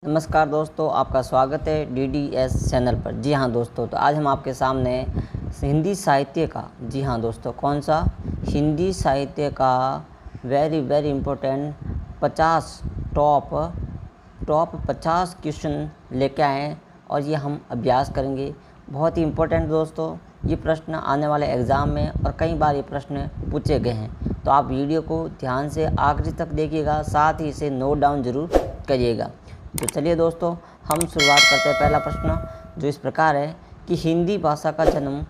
नमस्कार दोस्तों, आपका स्वागत है DDS चैनल पर। जी हाँ दोस्तों, तो आज हम आपके सामने हिंदी साहित्य का, जी हाँ दोस्तों, कौन सा हिंदी साहित्य का वेरी इम्पोर्टेंट 50 टॉप 50 क्वेश्चन लेके आए हैं और ये हम अभ्यास करेंगे। बहुत ही इम्पोर्टेंट दोस्तों, ये प्रश्न आने वाले एग्ज़ाम में और कई बार ये प्रश्न पूछे गए हैं, तो आप वीडियो को ध्यान से आखिरी तक देखिएगा, साथ ही इसे नोट डाउन ज़रूर करिएगा। तो चलिए दोस्तों, हम शुरुआत करते हैं। पहला प्रश्न जो इस प्रकार है कि हिंदी भाषा का जन्म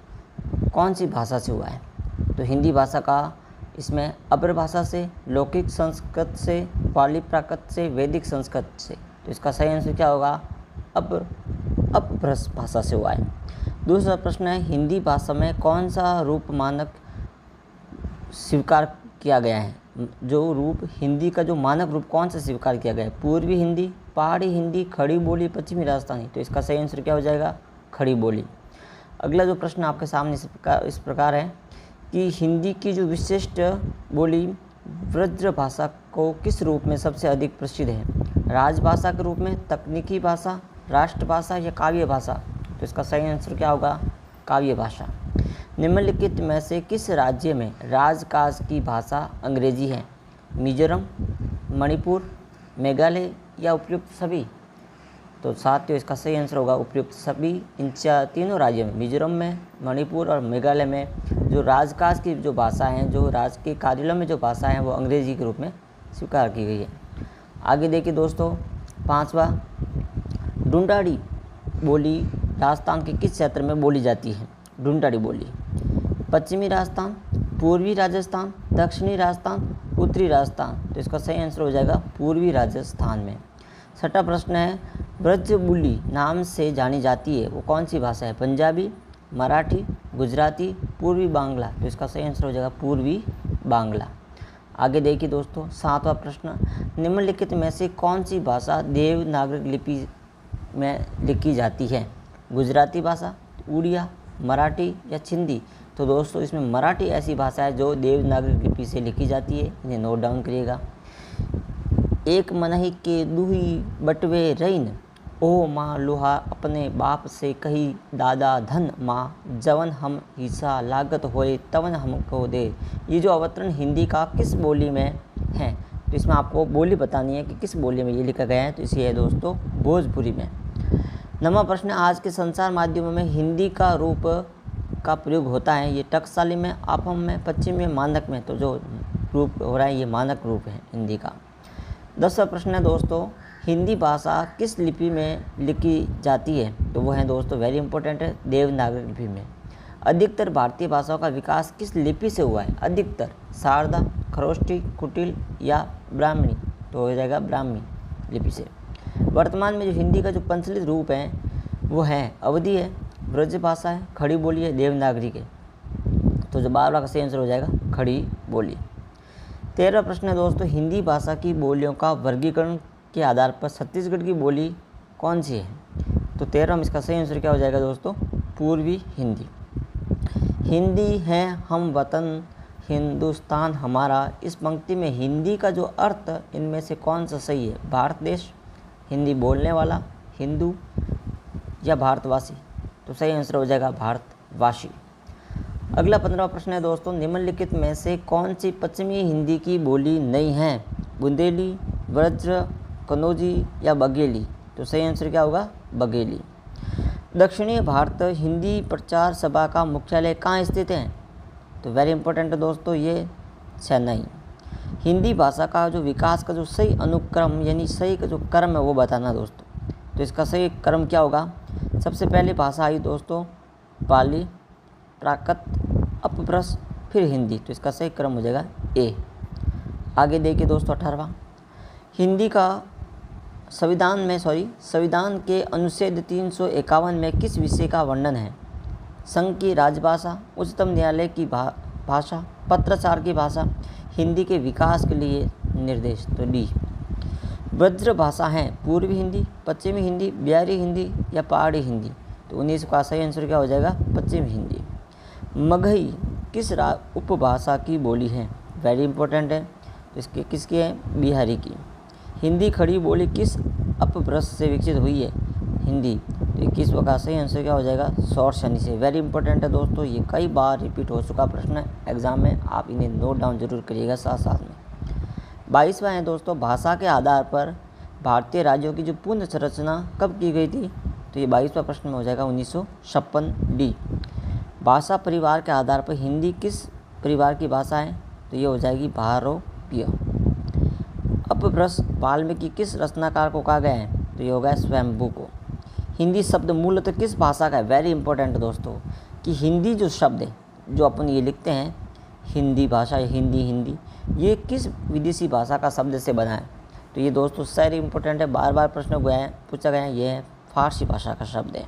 कौन सी भाषा से हुआ है। तो हिंदी भाषा का इसमें अब्र भाषा से, लौकिक संस्कृत से, पाली प्राकृत से, वैदिक संस्कृत से। तो इसका सही आंसर क्या होगा? अपभ्रंश भाषा से हुआ है। दूसरा प्रश्न है, हिंदी भाषा में कौन सा रूप मानक स्वीकार किया गया है। जो रूप हिंदी का जो मानक रूप कौन सा स्वीकार किया गया है? पूर्वी हिंदी, पहाड़ी हिंदी, खड़ी बोली, पश्चिमी राजस्थानी। तो इसका सही आंसर क्या हो जाएगा? खड़ी बोली। अगला जो प्रश्न आपके सामने इस प्रकार है कि हिंदी की जो विशिष्ट बोली ब्रज भाषा को किस रूप में सबसे अधिक प्रसिद्ध है? राजभाषा के रूप में, तकनीकी भाषा, राष्ट्रभाषा या काव्य भाषा। तो इसका सही आंसर क्या होगा? काव्य भाषा। निम्नलिखित में से किस राज्य में राजकाज की भाषा अंग्रेजी है? मिजोरम, मणिपुर, मेघालय या उपयुक्त सभी। तो साथियों, इसका सही आंसर होगा उपयुक्त सभी। इन तीनों राज्यों में, मिजोरम में, मणिपुर और मेघालय में, जो राजकाज की जो भाषा हैं, जो राज के कार्यालयों में जो भाषा हैं, वो अंग्रेजी के रूप में स्वीकार की गई है। आगे देखिए दोस्तों, पांचवा, ढूंढाड़ी बोली राजस्थान के किस क्षेत्र में बोली जाती है? ढूंढाड़ी बोली पश्चिमी राजस्थान, पूर्वी राजस्थान, दक्षिणी राजस्थान, उत्तरी राजस्थान। तो इसका सही आंसर हो जाएगा पूर्वी राजस्थान में। छठा प्रश्न है, ब्रज बोली नाम से जानी जाती है वो कौन सी भाषा है? पंजाबी, मराठी, गुजराती, पूर्वी बांग्ला। तो इसका सही आंसर हो जाएगा पूर्वी बांग्ला। आगे देखिए दोस्तों, सातवां प्रश्न, निम्नलिखित में से कौन सी भाषा देवनागरी लिपि में लिखी जाती है? गुजराती भाषा, उड़िया, मराठी या सिंधी। तो दोस्तों, इसमें मराठी ऐसी भाषा है जो देवनागरी लिपि से लिखी जाती है, इन्हें नोट डाउन करिएगा। एक मनही के दुही बटवे रईन, ओ माँ लोहा अपने बाप से कही दादा धन माँ, जवन हम हिस्सा लागत होए तवन हमको दे। ये जो अवतरण हिंदी का किस बोली में है? तो इसमें आपको बोली बतानी है कि किस बोली में ये लिखा गया है। तो इसे है दोस्तों भोजपुरी में। नवा प्रश्न, आज के संचार माध्यमों में हिंदी का रूप का प्रयोग होता है। ये टकसाली में, आपम में, पश्चिम में, मानक में। तो जो रूप हो रहा है ये मानक रूप है हिंदी का। 10वां प्रश्न है दोस्तों, हिंदी भाषा किस लिपि में लिखी जाती है? तो वो है दोस्तों वेरी इंपॉर्टेंट है, देवनागरी लिपि में। अधिकतर भारतीय भाषाओं का विकास किस लिपि से हुआ है? अधिकतर शारदा, खरोष्ठी, कुटिल या ब्राह्मणी। तो हो जाएगा ब्राह्मी लिपि से। वर्तमान में जो हिंदी का जो प्रचलित रूप है वो है अवधी है, ब्रज भाषा है, खड़ी बोली है, देवनागरी के। तो जो 12वां का सही आंसर हो जाएगा खड़ी बोली। 13वां प्रश्न है दोस्तों, हिंदी भाषा की बोलियों का वर्गीकरण के आधार पर छत्तीसगढ़ की बोली कौन सी है? तो 13वां में इसका सही आंसर क्या हो जाएगा दोस्तों? पूर्वी हिंदी। हिंदी है हम वतन, हिंदुस्तान हमारा। इस पंक्ति में हिंदी का जो अर्थ इनमें से कौन सा सही है? भारत देश, हिंदी बोलने वाला, हिंदू या भारतवासी। तो सही आंसर हो जाएगा भारतवासी। अगला 15वां प्रश्न है दोस्तों, निम्नलिखित में से कौन सी पश्चिमी हिंदी की बोली नहीं है? बुंदेली, व्रज, कन्नौजी या बघेली। तो सही आंसर क्या होगा? बघेली। दक्षिणी भारत हिंदी प्रचार सभा का मुख्यालय कहाँ स्थित है? तो वेरी इंपॉर्टेंट है दोस्तों, ये चेन्नई। हिंदी भाषा का जो विकास का जो सही अनुक्रम यानी सही का जो क्रम है वो बताना दोस्तों। तो इसका सही क्रम क्या होगा? सबसे पहले भाषा आई दोस्तों पाली, प्राकृत, अपभ्रंश, फिर हिंदी। तो इसका सही क्रम हो जाएगा ए। आगे देखिए दोस्तों 18वां, हिंदी का संविधान के अनुच्छेद 351 में किस विषय का वर्णन है? संघ की राजभाषा, उच्चतम न्यायालय की भाषा, पत्राचार की भाषा, हिंदी के विकास के लिए निर्देश। तो डी। ब्रज भाषा है पूर्वी हिंदी, पश्चिमी हिंदी, बिहारी हिंदी या पहाड़ी हिंदी। तो 19 का सही आंसर क्या हो जाएगा? पश्चिमी हिंदी। मगही किस उपभाषा की बोली है? वेरी इंपॉर्टेंट है। तो इसके किसकी है? बिहारी की। हिंदी खड़ी बोली किस अपभ्रंश से विकसित हुई है? हिंदी। तो 21वां का सही आंसर क्या हो जाएगा? सौर शनि से। वेरी इंपॉर्टेंट है दोस्तों, ये कई बार रिपीट हो चुका प्रश्न है एग्जाम में, आप इन्हें नोट डाउन जरूर करिएगा साथ साथ में। 22वां है दोस्तों, भाषा के आधार पर भारतीय राज्यों की जो पुनः संरचना कब की गई थी? तो ये 22वां प्रश्न में हो जाएगा 1956 डी। भाषा परिवार के आधार पर हिंदी किस परिवार की भाषा है? तो ये हो जाएगी भारोपीय। अपभ्रंश वाल्मीकि किस रचनाकार को कहा गया है? तो ये होगा स्वयंभू को। हिंदी शब्द मूलतः किस भाषा का है? वेरी इंपॉर्टेंट दोस्तों, कि हिंदी जो शब्द है जो अपन ये लिखते हैं हिंदी भाषा या हिंदी, ये किस विदेशी भाषा का शब्द से बना है? तो ये दोस्तों सारे इंपॉर्टेंट है, बार बार प्रश्न पूछा गया है, ये है फारसी भाषा का शब्द है।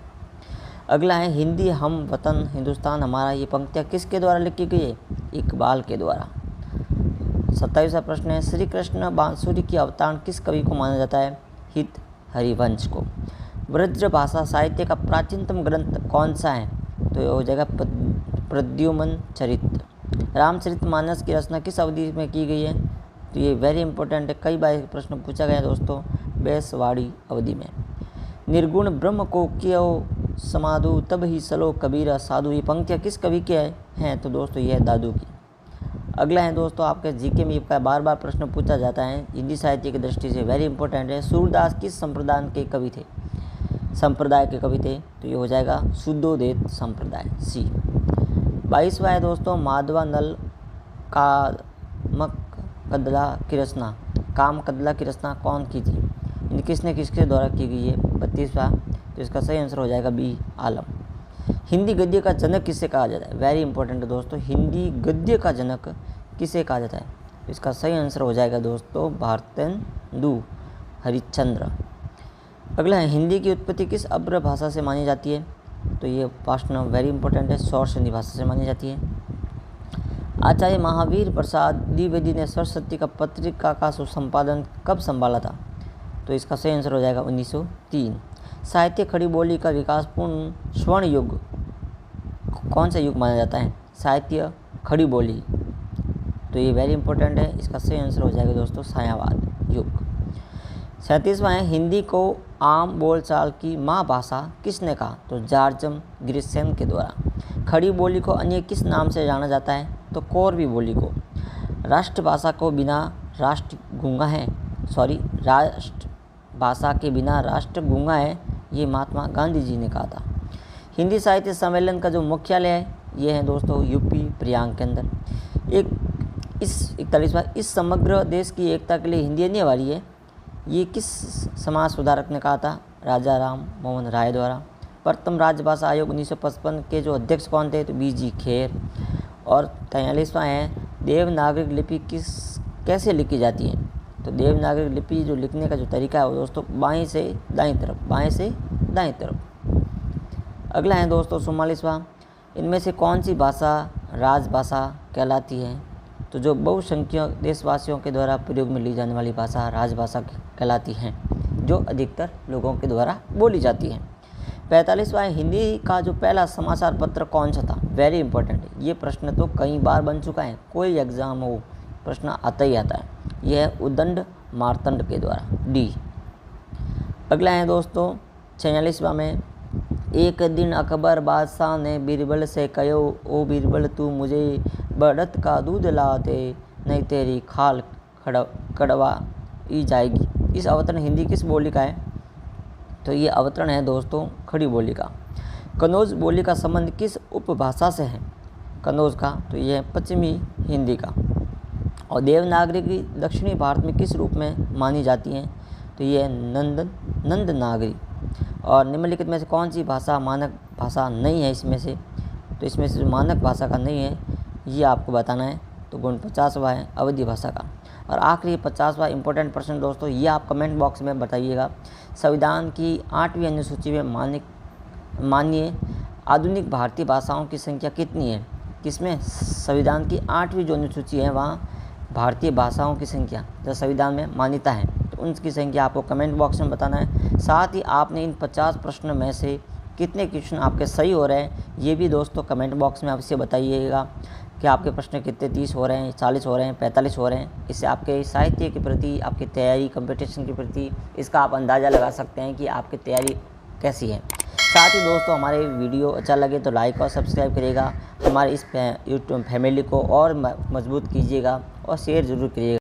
अगला है हिंदी हम वतन हिंदुस्तान हमारा, ये पंक्तियाँ किसके द्वारा लिखी गई है? इकबाल के द्वारा। 27वां प्रश्न है श्री कृष्ण बांसुरी की अवतारण किस कवि को माना जाता है? हित हरिवंश को। ब्रज भाषा साहित्य का प्राचीनतम ग्रंथ कौन सा है? तो ये हो जाएगा प्रद्युमन चरित्र। रामचरितमानस की रचना किस अवधि में की गई है? तो ये वेरी इंपॉर्टेंट है, कई बार प्रश्न पूछा गया है दोस्तों, बैसवाड़ी अवधि में। निर्गुण ब्रह्म को क्यों समाधु तब ही सलो कबीरा साधु, ये पंक्तियाँ किस कवि के हैं? तो दोस्तों ये है दादू की। अगला है दोस्तों आपके जीके में बार बार प्रश्न पूछा जाता है हिंदी साहित्य की दृष्टि से, वेरी इंपॉर्टेंट है। सूरदास किस संप्रदाय के कवि थे? तो ये हो जाएगा शुद्धोदेत संप्रदाय सी। 22वां है दोस्तों माधवा नल कामकदला की रचना कौन की थी? किसके द्वारा की गई है? 32वां, तो इसका सही आंसर हो जाएगा बी आलम। हिंदी गद्य का जनक किसे कहा जाता है? वेरी इंपॉर्टेंट है दोस्तों, हिंदी गद्य का जनक किसे कहा जाता है? तो इसका सही आंसर हो जाएगा दोस्तों भारतेंदु हरिश्चंद्र। अगला है हिंदी की उत्पत्ति किस अब्र भाषा से मानी जाती है? तो ये प्रश्न वेरी इंपॉर्टेंट है, सौर शनि भाषा से मानी जाती है। आचार्य महावीर प्रसाद द्विवेदी ने सरस्वती का पत्रिका का संपादन कब संभाला था? तो इसका सही आंसर हो जाएगा 1903। साहित्य खड़ी बोली का विकासपूर्ण स्वर्ण युग कौन सा युग माना जाता है? साहित्य खड़ी बोली, तो ये वेरी इंपॉर्टेंट है, इसका सही आंसर हो जाएगा दोस्तों सायावाद युग। 37वां है हिंदी को आम बोलचाल की माँ भाषा किसने कहा? तो जॉर्ज ग्रिशेम के द्वारा। खड़ी बोली को अन्य किस नाम से जाना जाता है? तो कोरवी बोली को। राष्ट्र भाषा भाषा के बिना राष्ट्र गूंगा है, ये महात्मा गांधी जी ने कहा था। हिंदी साहित्य सम्मेलन का जो मुख्यालय है ये है दोस्तों यूपी प्रयाग के अंदर। 41वां इस समग्र देश की एकता के लिए हिंदी अनिवार्य है, ये किस समाज सुधारक ने कहा था? राजा राम मोहन राय द्वारा। प्रथम राजभाषा आयोग 1955 के जो अध्यक्ष कौन थे? तो बीजी खेर। और 43वां है देवनागरिक लिपि कैसे लिखी जाती है? तो देवनागरिक लिपि जो लिखने का जो तरीका है वो दोस्तों बाएं से दाएं तरफ। अगला है दोस्तों 44वां इनमें से कौन सी भाषा राजभाषा कहलाती है? तो जो बहुसंख्यक देशवासियों के द्वारा प्रयोग में ली जाने वाली भाषा राजभाषा कहलाती है, जो अधिकतर लोगों के द्वारा बोली जाती है। 45वां हिंदी का जो पहला समाचार पत्र कौन सा था? वेरी इंपॉर्टेंट है, ये प्रश्न तो कई बार बन चुका है, कोई एग्जाम हो प्रश्न आता ही आता है। यह है उदंड मार्तंड के द्वारा डी। अगला है दोस्तों 46वां में एक दिन अकबर बादशाह ने बीरबल से कहो ओ बीरबल तू मुझे बढ़त का दूध लाते नहीं तेरी खाल कड़वा ई जाएगी। इस अवतरण हिंदी किस बोली का है? तो ये अवतरण है दोस्तों खड़ी बोली का। कन्नौज बोली का संबंध किस उपभाषा से है? कन्नौज का, तो ये है पश्चिमी हिंदी का। और देवनागरी दक्षिणी भारत में किस रूप में मानी जाती हैं? तो ये है नंदनागरी। और निम्नलिखित में से कौन सी भाषा मानक भाषा नहीं है इसमें से? तो इसमें से जो मानक भाषा का नहीं है ये आपको बताना है। तो गुण 50वां है अवधी भाषा का। और आखिरी 50वां इंपॉर्टेंट प्रश्न दोस्तों, ये आप कमेंट बॉक्स में बताइएगा। संविधान की 8वीं अनुसूची में मानिए आधुनिक भारतीय भाषाओं की संख्या कितनी है? किसमें? संविधान की 8वीं जो अनुसूची है वहाँ भारतीय भाषाओं की संख्या जो संविधान में मान्यता है, तो उनकी संख्या आपको कमेंट बॉक्स में बताना है। साथ ही आपने इन 50 प्रश्नों में से कितने क्वेश्चन आपके सही हो रहे हैं ये भी दोस्तों कमेंट बॉक्स में अवश्य बताइएगा। कि आपके प्रश्न कितने 30 हो रहे हैं, 40 हो रहे हैं, 45 हो रहे हैं। इससे आपके साहित्य के प्रति, आपकी तैयारी, कंपटीशन के प्रति इसका आप अंदाज़ा लगा सकते हैं कि आपकी तैयारी कैसी है। साथ ही दोस्तों, हमारे वीडियो अच्छा लगे तो लाइक और सब्सक्राइब करिएगा, हमारे इस यूट्यूब फैमिली को और मजबूत कीजिएगा और शेयर ज़रूर करिएगा।